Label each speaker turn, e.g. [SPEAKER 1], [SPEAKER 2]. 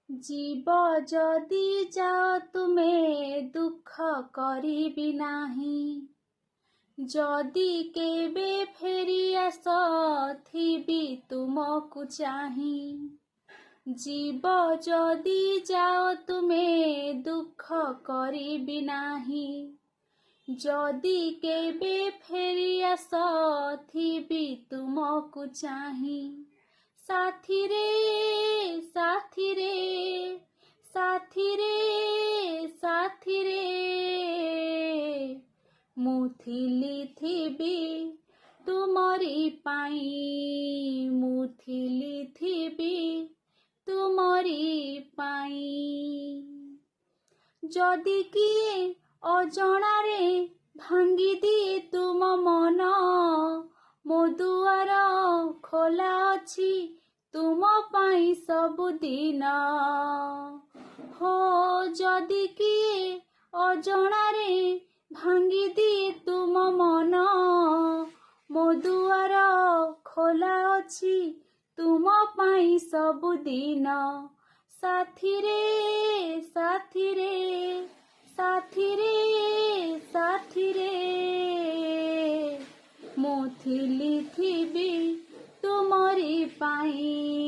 [SPEAKER 1] जीव जदि जाओ तुमे दुख करिबि नाही जदि केबे फेरी आस थिबि तुमको चाही जीव जदि जाओ तुमे दुख करिबि नाही जदि केबे फेरी आस थिबि तुमको चाही साथी रे साथी रे साथी रे साथी रे मु थिबि तुमरी पाई मु थिबि तुमरी पाई जदि किए अजणारे भांगी दिए तुम मन मो दुआर खोला अछि तुम पाई सबुदिन हो जदि किए अजणारे भांगी दिए तुम मन मो दुआर खोला अछि तुम पाई सबुदिन साथी रे साथी रे साथी रे साथी रे मु थिबि तुमरी पाई